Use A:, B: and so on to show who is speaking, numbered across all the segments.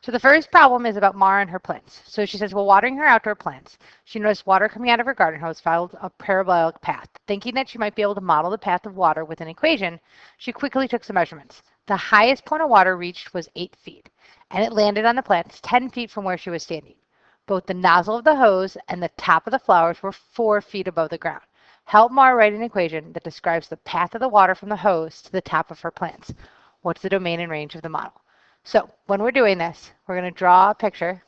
A: So the first problem is about Mara and her plants. So she says, while watering her outdoor plants, she noticed water coming out of her garden hose followed a parabolic path. Thinking that she might be able to model the path of water with an equation, she quickly took some measurements. The highest point of water reached was 8 feet, and it landed on the plants 10 feet from where she was standing. Both the nozzle of the hose and the top of the flowers were 4 feet above the ground. Help Mara write an equation that describes the path of the water from the hose to the top of her plants. What's the domain and range of the model? So when we're doing this, we're going to draw a picture.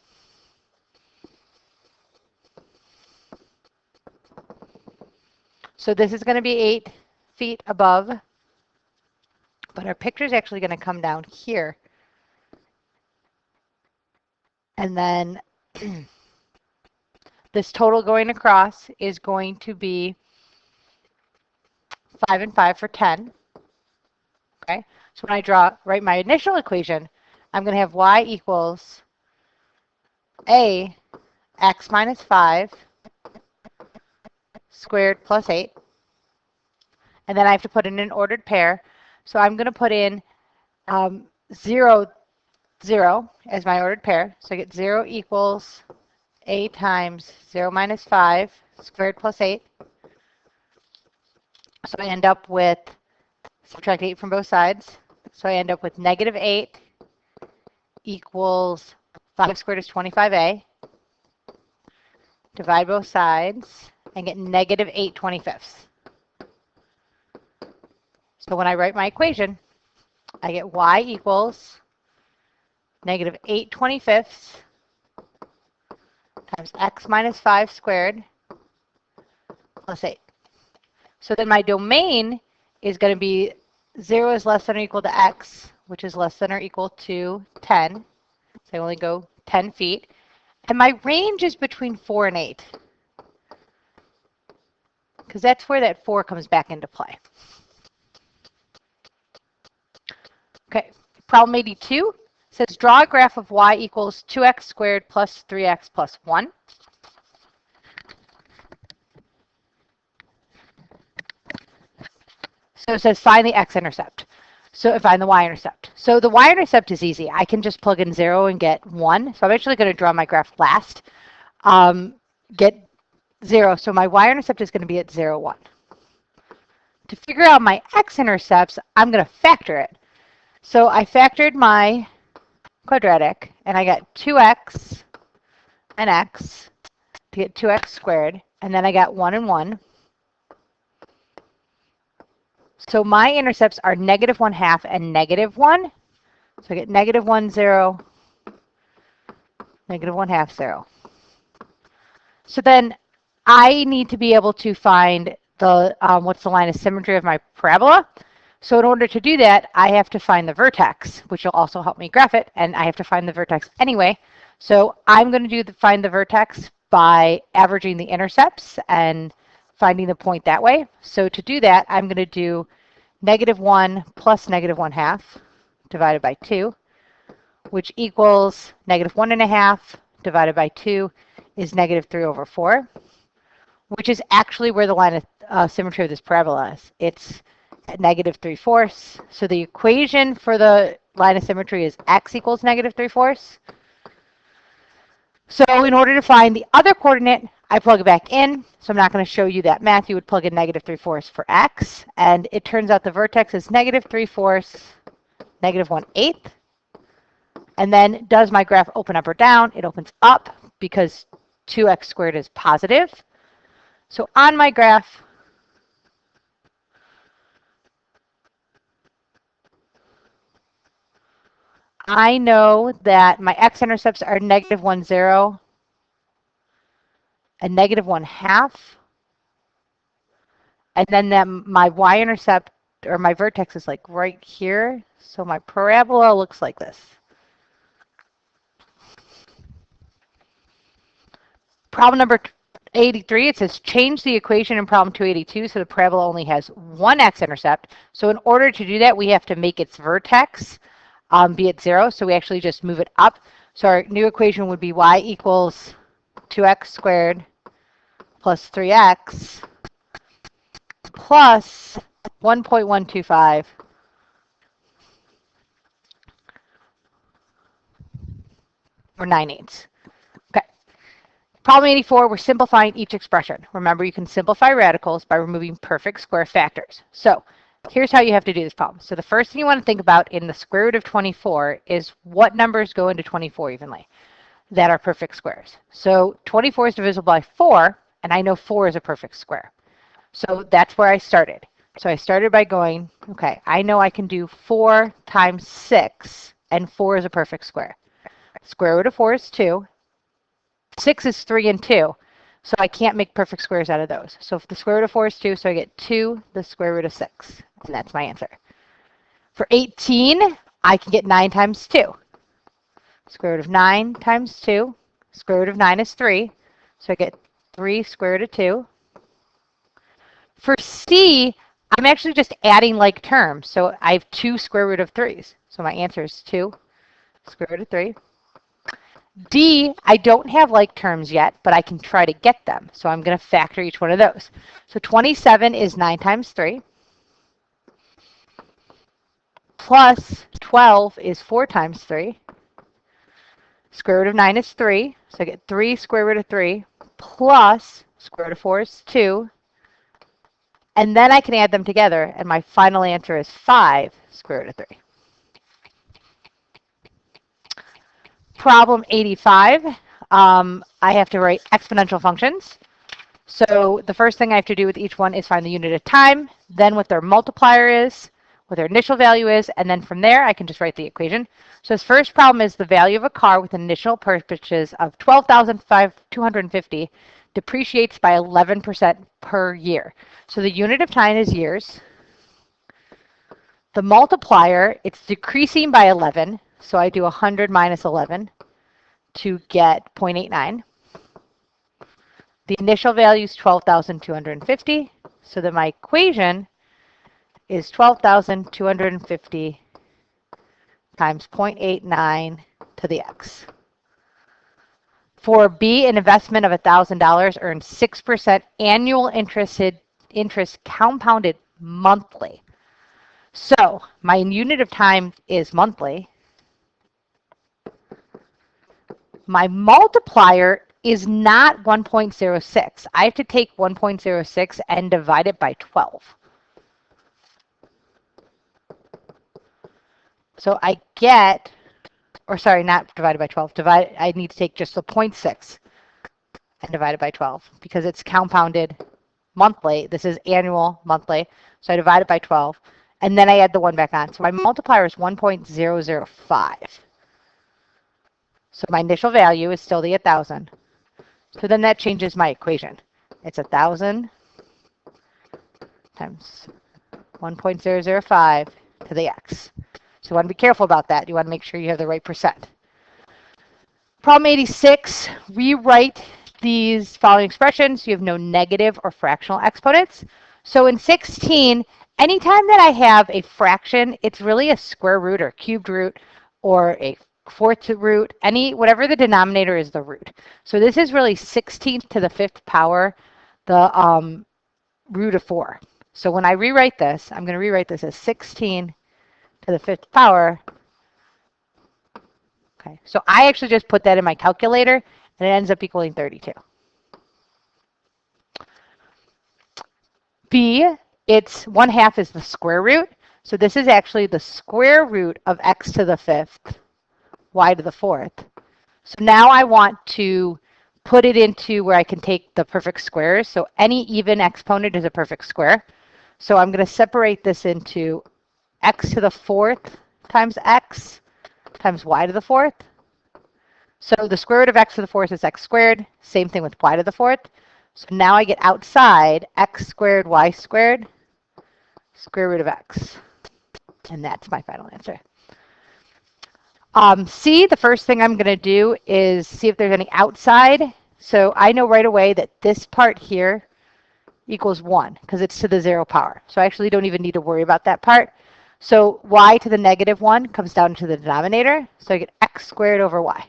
A: So this is going to be 8 feet above, but our picture is actually going to come down here. And then this total going across is going to be 5 and 5 for 10. Okay, so when I write my initial equation, I'm going to have y equals a x minus 5 squared plus 8. And then I have to put in an ordered pair. So I'm going to put in 0, 0 as my ordered pair. So I get 0 equals a times 0 minus 5 squared plus 8. So I end up with, subtract 8 from both sides. So I end up with negative 8 equals 5 squared is 25a. Divide both sides and get negative 8/25. So when I write my equation, I get y equals negative 8/25 times x minus 5 squared plus 8. So then my domain is going to be 0 is less than or equal to x, which is less than or equal to 10. So I only go 10 feet. And my range is between 4 and 8, because that's where that 4 comes back into play. Okay, problem 82 says draw a graph of y equals 2x squared plus 3x plus 1. So it says find the x-intercept. So find the y-intercept. So the y-intercept is easy. I can just plug in 0 and get 1. So I'm actually going to draw my graph last. Get 0. So my y-intercept is going to be at 0, 1. To figure out my x-intercepts, I'm going to factor it. So I factored my quadratic, and I got 2x and x to get 2x squared, and then I got 1 and 1. So my intercepts are negative 1/2 and negative 1. So I get negative 1, 0, negative 1/2, 0. So then I need to be able to find the what's the line of symmetry of my parabola. So in order to do that, I have to find the vertex, which will also help me graph it, and I have to find the vertex anyway. So I'm going to find the vertex by averaging the intercepts and finding the point that way. So to do that, I'm going to do negative 1 plus negative 1/2 divided by 2, which equals negative 1.5 divided by 2 is negative 3/4, which is actually where the line of symmetry of this parabola is. It's at negative 3/4. So the equation for the line of symmetry is x equals negative 3/4. So in order to find the other coordinate, I plug it back in. So I'm not going to show you that math. You would plug in negative 3/4 for x. And it turns out the vertex is negative 3/4, negative 1/8. And then does my graph open up or down? It opens up because 2x squared is positive. So on my graph, I know that my x-intercepts are negative 1, 0, and negative 1/2. And then my y-intercept, or my vertex, is like right here. So my parabola looks like this. Problem number 83, it says change the equation in problem 282 so the parabola only has one x-intercept. So in order to do that, we have to make its vertex be at 0. So we actually just move it up. So our new equation would be y equals 2x squared plus 3x plus 1.125 or 9/8. Okay. Problem 84, we're simplifying each expression. Remember, you can simplify radicals by removing perfect square factors. So here's how you have to do this problem. So the first thing you want to think about in the square root of 24 is what numbers go into 24 evenly that are perfect squares. So 24 is divisible by 4, and I know 4 is a perfect square. So that's where I started. So I started by going, okay, I know I can do 4 times 6, and 4 is a perfect square. Square root of 4 is 2. 6 is 3 and 2. So I can't make perfect squares out of those. So if the square root of 4 is 2, so I get 2 the square root of 6. And that's my answer. For 18, I can get 9 times 2. Square root of 9 times 2. Square root of 9 is 3. So I get 3 square root of 2. For C, I'm actually just adding like terms. So I have 2 square root of 3s. So my answer is 2 square root of 3. D, I don't have like terms yet, but I can try to get them. So I'm going to factor each one of those. So 27 is 9 times 3. Plus 12 is 4 times 3. Square root of 9 is 3. So I get 3 square root of 3 plus square root of 4 is 2. And then I can add them together, and my final answer is 5 square root of 3. Problem 85, I have to write exponential functions. So the first thing I have to do with each one is find the unit of time, then what their multiplier is, what their initial value is, and then from there I can just write the equation. So this first problem is the value of a car with initial purchases of $12,250 depreciates by 11% per year. So the unit of time is years. The multiplier, it's decreasing by 11. So I do 100 minus 11 to get 0.89. The initial value is 12,250. So then my equation is 12,250 times 0.89 to the x. For B, an investment of $1,000 earns 6% annual interest compounded monthly. So my unit of time is monthly. My multiplier is not 1.06. I have to take 1.06 and divide it by 12. So I get, or sorry, not divided by 12. I need to take just the 0.6 and divide it by 12 because it's compounded monthly. This is annual monthly. So I divide it by 12. And then I add the 1 back on. So my multiplier is 1.005. So my initial value is still the 1,000. So then that changes my equation. It's 1,000 times 1.005 to the x. So you want to be careful about that. You want to make sure you have the right percent. Problem 86, rewrite these following expressions. You have no negative or fractional exponents. So in 16, anytime that I have a fraction, it's really a square root or cubed root or a fourth root, whatever the denominator is the root. So this is really 16th to the 5th power, the root of 4. So when I rewrite this, I'm going to rewrite this as 16 to the 5th power. Okay, so I actually just put that in my calculator, and it ends up equaling 32. B, it's 1/2 is the square root. So this is actually the square root of x to the 5th, y to the 4th. So now I want to put it into where I can take the perfect squares. So any even exponent is a perfect square. So I'm going to separate this into x to the 4th times x times y to the 4th. So the square root of x to the 4th is x squared. Same thing with y to the 4th. So now I get outside x squared y squared square root of x. And that's my final answer. C, the first thing I'm going to do is see if there's any outside. So I know right away that this part here equals 1 because it's to the 0 power. So I actually don't even need to worry about that part. So y to the negative 1 comes down to the denominator. So I get x squared over y.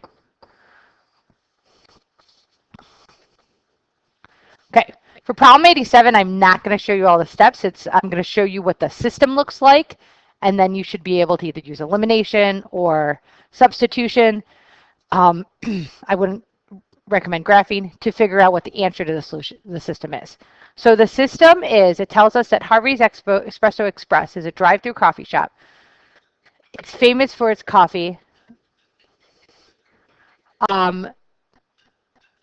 A: Okay, for problem 87, I'm not going to show you all the steps. I'm going to show you what the system looks like, and then you should be able to either use elimination or substitution. I wouldn't recommend graphing to figure out what the answer to the solution, the system is. So the system is, it tells us that Harvey's Espresso Express is a drive-through coffee shop. It's famous for its coffee. Um,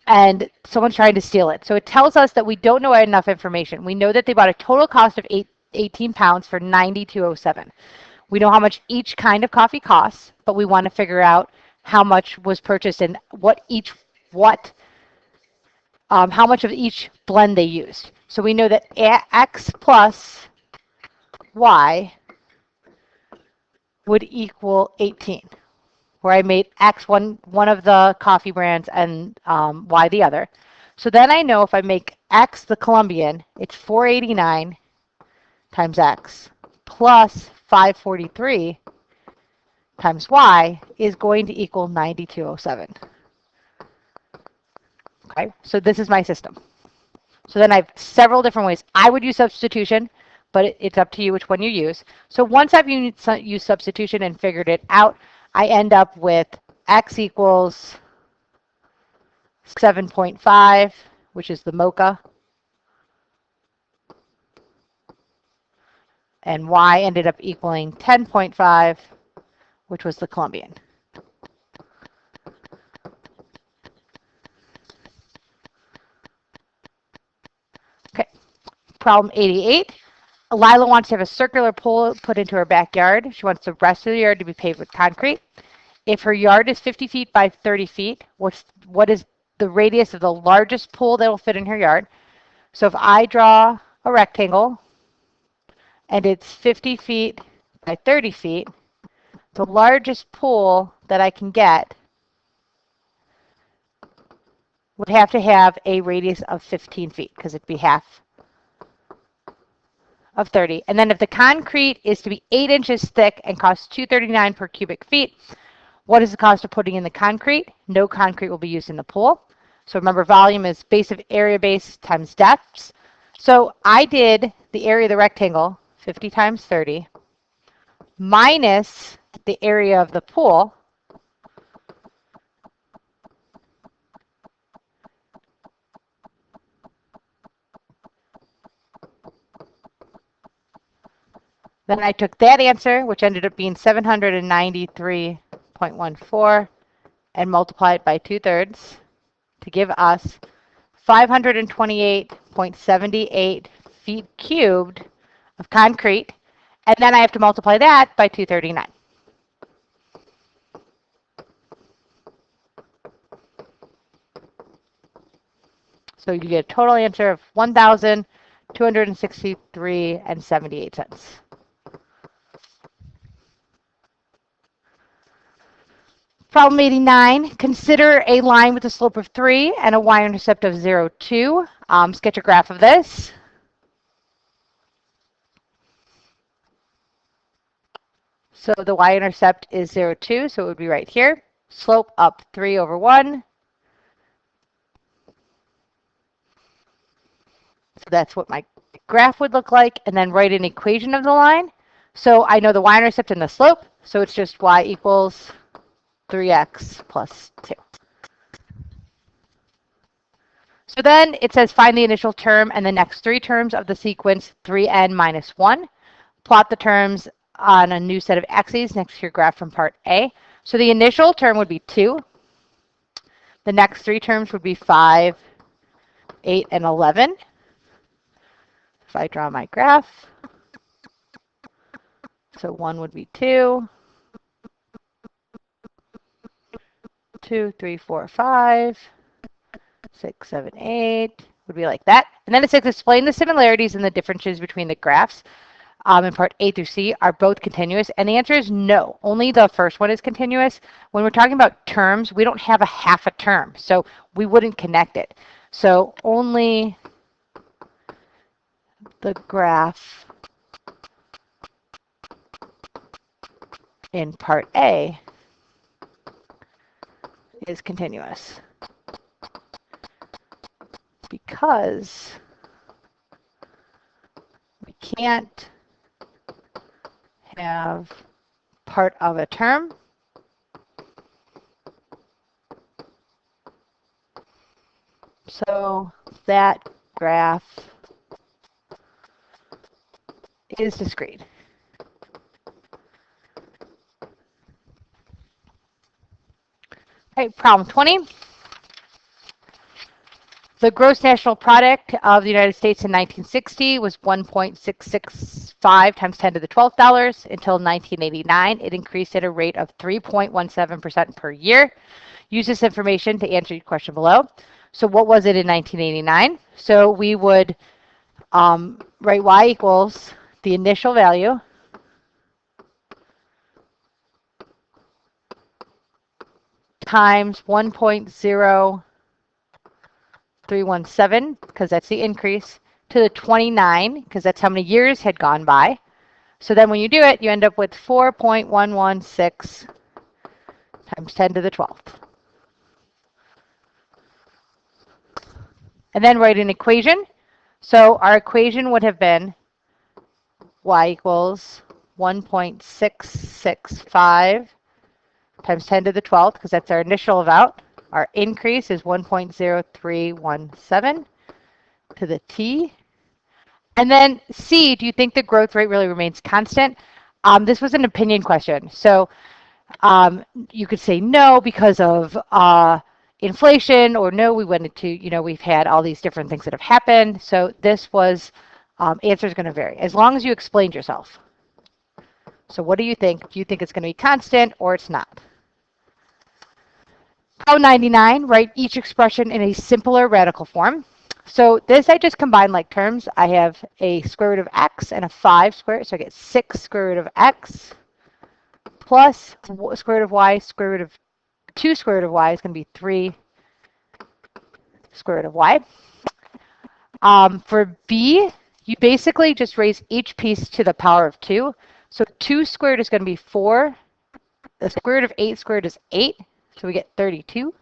A: and someone's trying to steal it. So it tells us that we don't know enough information. We know that they bought a total cost of 18 pounds for 92.07. We know how much each kind of coffee costs, but we want to figure out how much was purchased and how much of each blend they used. So we know that X plus Y would equal 18, where I made X one of the coffee brands and Y the other. So then I know if I make X the Colombian, it's 489 times X plus 543 times Y is going to equal 9207. Okay, so this is my system. So then I have several different ways. I would use substitution, but it's up to you which one you use. So once I've used substitution and figured it out, I end up with X equals 7.5, which is the mocha, and Y ended up equaling 10.5, which was the Colombian. Okay, problem 88. Lila wants to have a circular pool put into her backyard. She wants the rest of the yard to be paved with concrete. If her yard is 50 feet by 30 feet, what is the radius of the largest pool that will fit in her yard? So if I draw a rectangle and it's 50 feet by 30 feet, the largest pool that I can get would have to have a radius of 15 feet because it'd be half of 30. And then if the concrete is to be 8 inches thick and costs $2.39 per cubic feet, what is the cost of putting in the concrete? No concrete will be used in the pool. So remember, volume is base of area base times depths. So I did the area of the rectangle, 50 times 30, minus the area of the pool, then I took that answer, which ended up being 793.14, and multiplied by 2/3 to give us 528.78 feet cubed of concrete, and then I have to multiply that by 239. So you get a total answer of 1,263.78. Problem 89, consider a line with a slope of 3 and a y-intercept of 0, 2. Sketch a graph of this. So the y-intercept is 0, 2, so it would be right here. Slope up 3 over 1. So that's what my graph would look like. And then write an equation of the line. So I know the y-intercept and the slope, so it's just y equals 3x plus 2. So then it says find the initial term and the next 3 terms of the sequence 3n minus 1. Plot the terms on a new set of axes next to your graph from part A. So the initial term would be 2. The next 3 terms would be 5, 8, and 11. If I draw my graph, so 1 would be 2, 2, 3, 4, 5, 6, 7, 8 would be like that. And then it says explain the similarities and the differences between the graphs in part A through C are both continuous. And the answer is no. Only the first one is continuous. When we're talking about terms, we don't have a half a term, so we wouldn't connect it. So only the graph in part A is continuous because we can't have part of a term So that graph is discrete. Okay, problem 20. The gross national product of the United States in 1960 was 1.665 times 10 to the 12th dollars. Until 1989, it increased at a rate of 3.17% per year. Use this information to answer your question below. So what was it in 1989? So we would write y equals the initial value times 1.0317, because that's the increase, to the 29, because that's how many years had gone by. So then when you do it, you end up with 4.116 times 10 to the 12th. And then write an equation. So our equation would have been y equals 1.665 times 10 to the 12th, because that's our initial amount. Our increase is 1.0317 to the t. And then C, do you think the growth rate really remains constant? This was an opinion question. So you could say no because of inflation, or no, we went into, we've had all these different things that have happened. So this was, answer is going to vary as long as you explained yourself. So what do you think? Do you think it's going to be constant or it's not? Problem 99, write each expression in a simpler radical form. So this, I just combine like terms. I have a square root of x and a 5 squared, so I get 6 square root of x plus square root of y. Square root of 2 square root of y is going to be 3 square root of y. For b, you basically just raise each piece to the power of 2. So 2 squared is going to be 4. The square root of 8 squared is 8, so we get 32.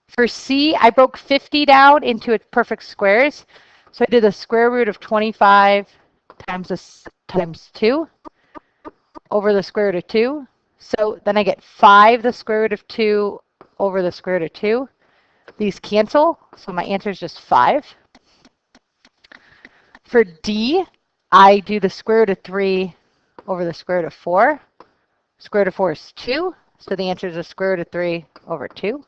A: For C, I broke 50 down into its perfect squares. So I did the square root of 25 times 2 over the square root of 2. So then I get 5 the square root of 2 over the square root of 2. These cancel, so my answer is just 5. For D, I do the square root of 3 over the square root of 4. Square root of 4 is 2, so the answer is the square root of 3 over 2.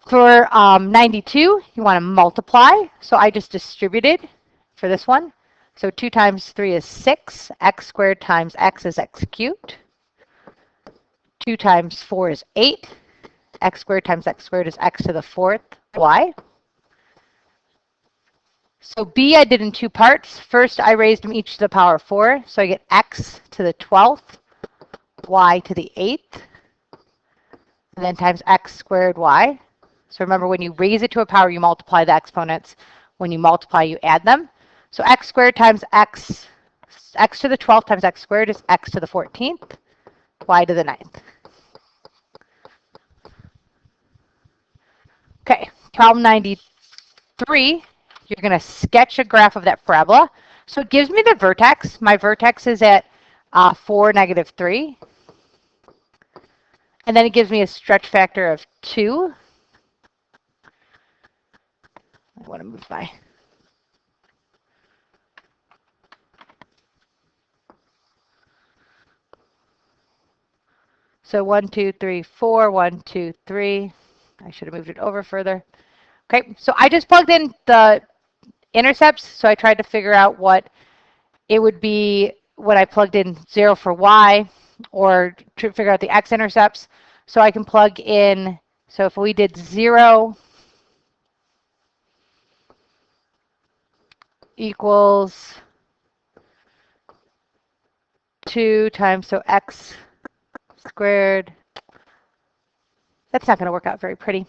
A: For 92, you want to multiply. So I just distributed for this one. So 2 times 3 is 6. X squared times x is x cubed. 2 times 4 is 8. X squared times x squared is x to the 4th y. So B I did in 2 parts. First, I raised them each to the power of 4. So I get x to the 12th, y to the 8th, and then times x squared y. So remember, when you raise it to a power, you multiply the exponents. When you multiply, you add them. So x squared times x to the 12th times x squared is x to the 14th, y to the 9th. Okay, problem 93. You're going to sketch a graph of that parabola. So it gives me the vertex. My vertex is at 4, -3. And then it gives me a stretch factor of 2. I want to move by. So 1, 2, 3, 4, 1, 2, 3. I should have moved it over further. Okay, so I just plugged in the intercepts. So I tried to figure out what it would be when I plugged in 0 for y, or to figure out the x-intercepts. So I can plug in, so if we did 0 equals 2 times, so x squared, that's not going to work out very pretty.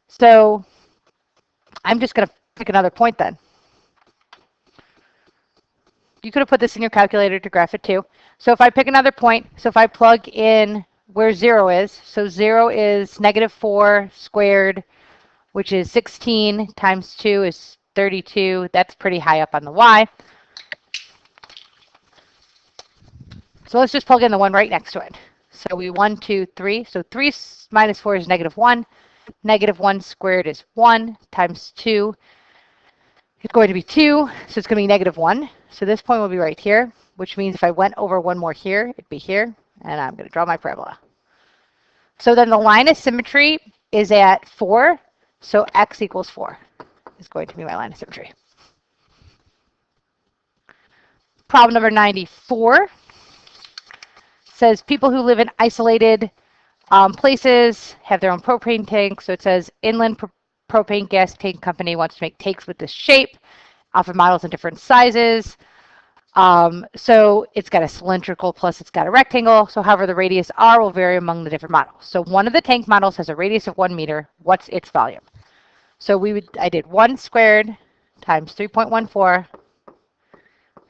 A: So I'm just going to pick another point then. You could have put this in your calculator to graph it too. So if I pick another point, so if I plug in where 0 is, so 0 is -4 squared, which is 16, times 2 is 32. That's pretty high up on the y. So let's just plug in the one right next to it. So we 1, 2, 3. So 3 minus 4 is negative 1. Negative 1 squared is 1 times 2 is going to be 2. So it's going to be negative 1. So this point will be right here, which means if I went over one more here, it'd be here. And I'm going to draw my parabola. So then the line of symmetry is at 4. So x equals 4 is going to be my line of symmetry. Problem number 94 says people who live in isolated places have their own propane tank. So it says inland propane gas tank company wants to make tanks with this shape, offer models in different sizes. So it's got a cylindrical plus it's got a rectangle. So however the radius R will vary among the different models. So one of the tank models has a radius of 1 meter. What's its volume? So I did 1 squared times 3.14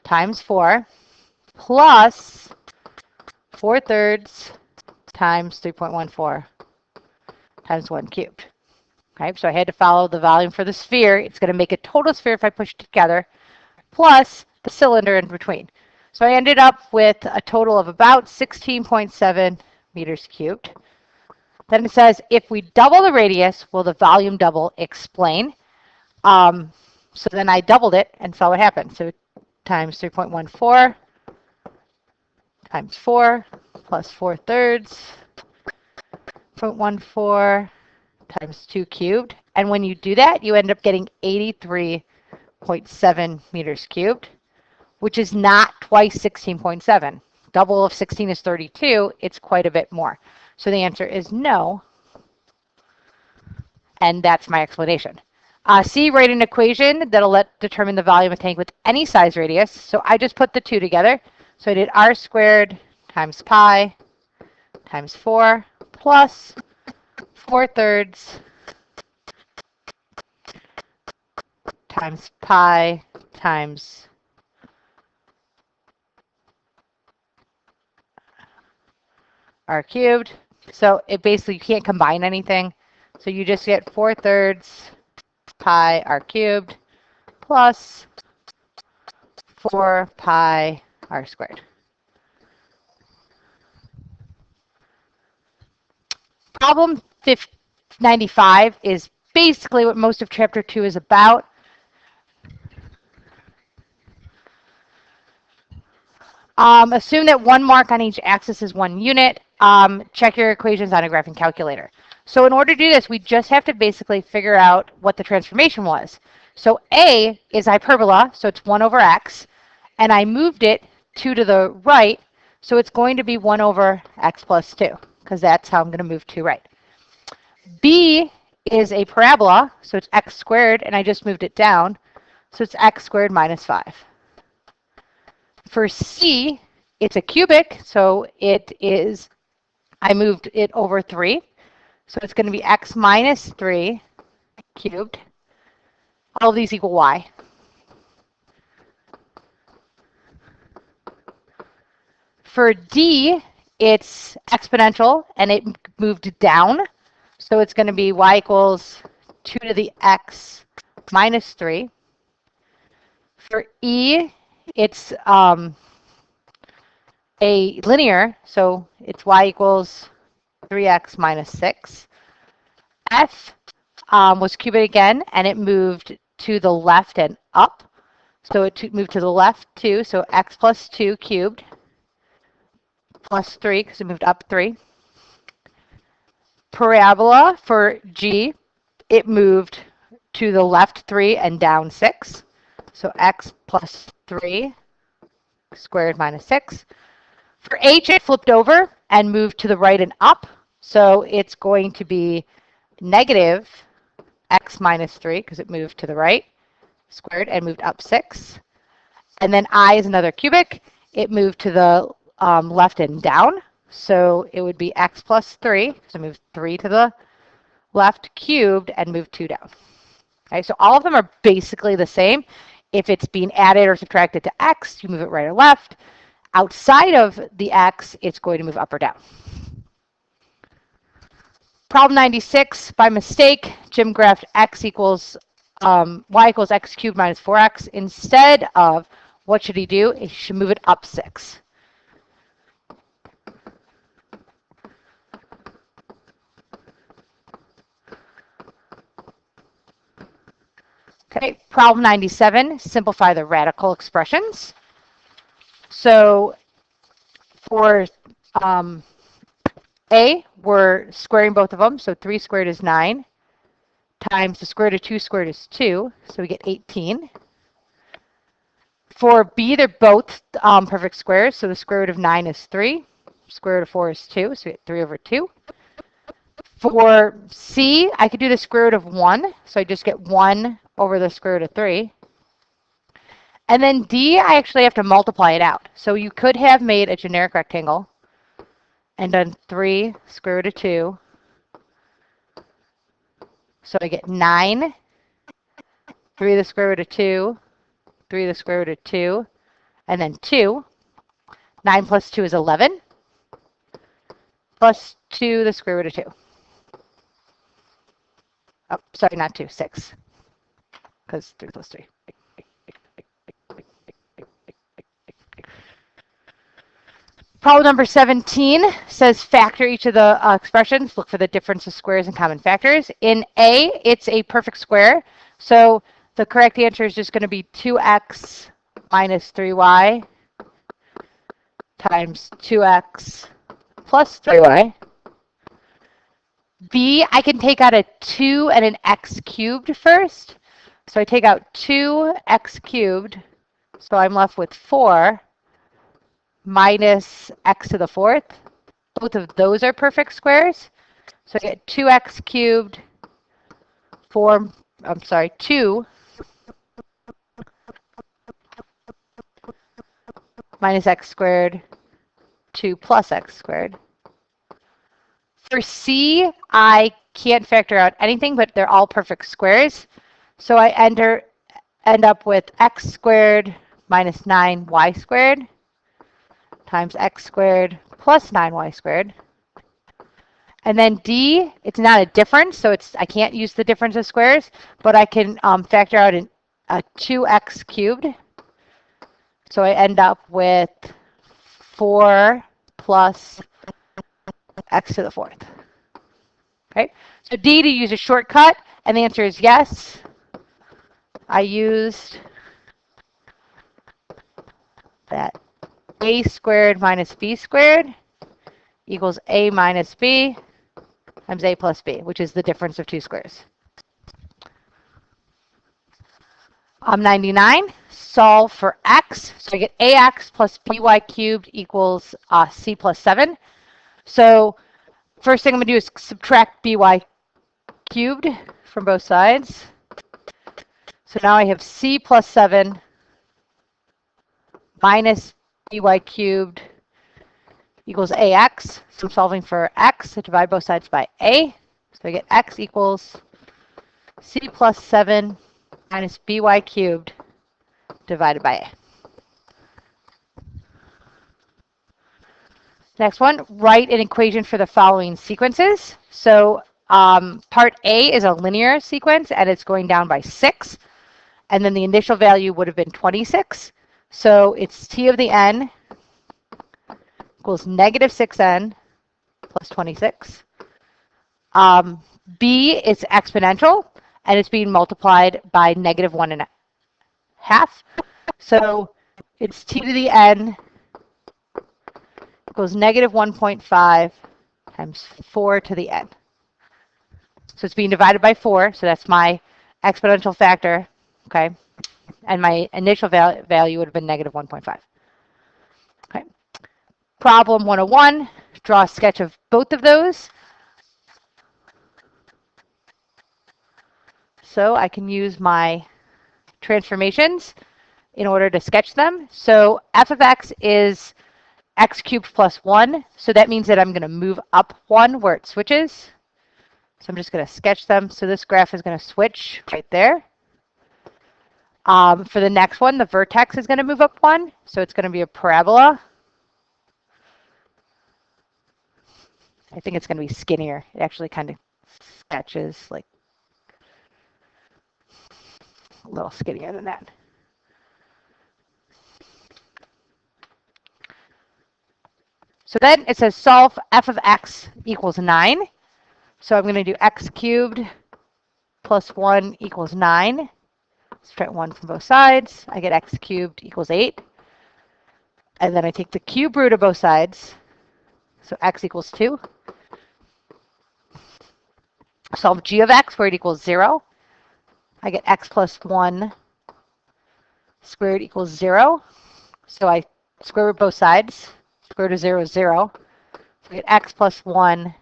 A: times 4 plus 4/3 times 3.14 times 1 cubed. Okay, so I had to follow the volume for the sphere. It's going to make a total sphere if I push it together, plus the cylinder in between. So I ended up with a total of about 16.7 meters cubed. Then it says, if we double the radius, will the volume double? Explain. So then I doubled it and saw what happened. So times 3.14 times 4 plus 4/3 0.14 times 2 cubed. And when you do that, you end up getting 83.7 meters cubed, which is not twice 16.7. Double of 16 is 32. It's quite a bit more. So the answer is no. And that's my explanation. C, write an equation that'll determine the volume of a tank with any size radius. So I just put the two together. So I did r squared times pi times 4 plus 4/3 times pi times r cubed. So it basically, you can't combine anything. So you just get 4/3 pi r cubed plus 4 pi r squared. Problem 95 is basically what most of chapter 2 is about. Assume that one mark on each axis is 1 unit. Check your equations on a graphing calculator. So in order to do this, we just have to basically figure out what the transformation was. So A is hyperbola, so it's 1 over x, and I moved it 2 to the right, so it's going to be 1 over x plus 2, because that's how I'm going to move 2 right. B is a parabola, so it's x squared, and I just moved it down, so it's x squared minus 5. For C, it's a cubic, so I moved it over 3. So it's going to be x minus 3 cubed. All of these equal y. For D, it's exponential, and it moved down. So it's going to be y equals 2 to the x minus 3. For E, it's a linear, so it's y equals 3x minus 6. F was cubic again, and it moved to the left and up. So it moved to the left 2, so x plus 2 cubed plus 3, because it moved up 3. Parabola for G, it moved to the left 3 and down 6. So x plus 3 squared minus 6. For H, it flipped over and moved to the right and up. So it's going to be negative x minus 3, because it moved to the right, squared, and moved up 6. And then I is another cubic. It moved to the left and down. So it would be x plus 3. So move 3 to the left cubed and move 2 down. Okay, so all of them are basically the same. If it's being added or subtracted to x, you move it right or left. Outside of the x, it's going to move up or down. Problem 96, by mistake, Jim graphed x equals, y equals x cubed minus 4x. Instead of, what should he do? He should move it up 6. Okay, problem 97, simplify the radical expressions. So for A, we're squaring both of them, so 3 squared is 9, times the square root of 2 squared is 2, so we get 18. For B, they're both perfect squares, so the square root of 9 is 3, square root of 4 is 2, so we get 3 over 2. For C, I could do the square root of 1, so I just get 1 over the square root of 3. And then D, I actually have to multiply it out. So you could have made a generic rectangle and done 3 square root of 2. So I get 9, 3 to the square root of 2, 3 to the square root of 2, and then 2. 9 plus 2 is 11, plus 2 to the square root of 2. Oh, sorry, not 2, 6, because 3 plus 3. Problem number 17 says factor each of the expressions. Look for the difference of squares and common factors. In A, it's a perfect square. So the correct answer is just going to be 2x minus 3y times 2x plus 3y. B, I can take out a 2 and an x cubed first. So I take out 2x cubed. So I'm left with 4 minus x to the 4th. Both of those are perfect squares. So I get 2x cubed, 2 minus x squared, 2 plus x squared. For C, I can't factor out anything, but they're all perfect squares. So I end up with x squared minus 9y squared times x squared plus 9y squared. And then D, it's not a difference, so I can't use the difference of squares, but I can factor out a 2x cubed. So I end up with 4 plus x to the 4th. Okay, so D, to use a shortcut, and the answer is yes. I used that a squared minus b squared equals a minus b times a plus b, which is the difference of two squares. 99, solve for x. So I get ax plus by cubed equals c plus 7. So first thing I'm going to do is subtract by cubed from both sides. So now I have c plus 7 minus by cubed equals ax. So I'm solving for x. So divide both sides by a. So I get x equals c plus 7 minus by cubed divided by a. Next one, write an equation for the following sequences. So part A is a linear sequence, and it's going down by 6. And then the initial value would have been 26. So it's t of the n equals negative 6n plus 26. B is exponential, and it's being multiplied by negative 1.5. So it's t to the n equals negative 1.5 times 4 to the n. So it's being divided by 4, so that's my exponential factor, okay? And my initial value would have been negative 1.5. Okay. Problem 101, draw a sketch of both of those. So I can use my transformations in order to sketch them. So f of x is x cubed plus 1. So that means that I'm going to move up 1 where it switches. So I'm just going to sketch them. So this graph is going to switch right there. For the next one, the vertex is going to move up 1. So it's going to be a parabola. I think it's going to be skinnier. It actually kind of sketches like a little skinnier than that. So then it says solve f of x equals 9. So I'm going to do x cubed plus 1 equals 9. Subtract 1 from both sides. I get x cubed equals 8. And then I take the cube root of both sides. So x equals 2. Solve g of x where it equals 0. I get x plus 1 squared equals 0. So I square root both sides. Square root of 0 is 0. So I get x plus 1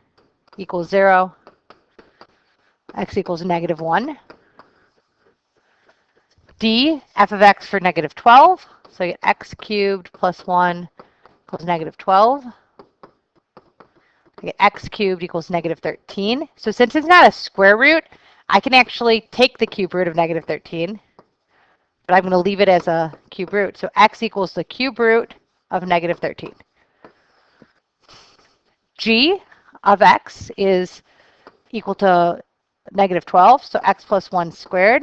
A: equals 0. X equals negative 1. D, f of x for negative 12. So I get x cubed plus 1 equals negative 12. I get x cubed equals negative 13. So since it's not a square root, I can actually take the cube root of negative 13, but I'm going to leave it as a cube root. So x equals the cube root of negative 13. G of x is equal to negative 12, so x plus 1 squared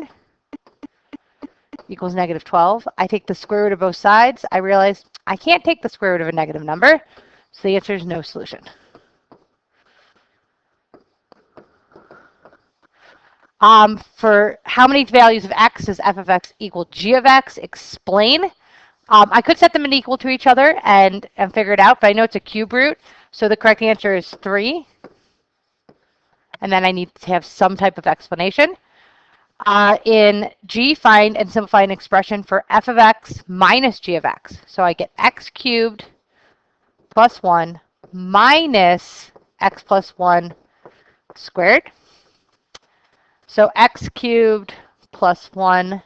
A: equals negative 12. I take the square root of both sides. I realize I can't take the square root of a negative number, so the answer is no solution. For how many values of x does f of x equal g of x? Explain. I could set them in equal to each other and figure it out, but I know it's a cube root, so the correct answer is 3. And then I need to have some type of explanation. In G, find and simplify an expression for f of x minus g of x. So I get x cubed plus 1 minus x plus 1 squared. So x cubed plus 1,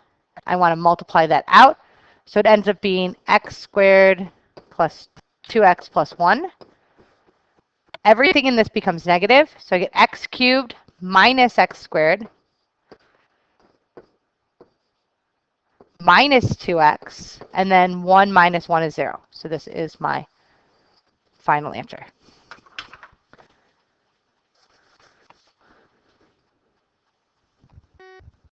A: I want to multiply that out. So it ends up being x squared plus 2x plus 1. Everything in this becomes negative, so I get x cubed minus x squared minus 2x, and then 1 minus 1 is 0. So this is my final answer.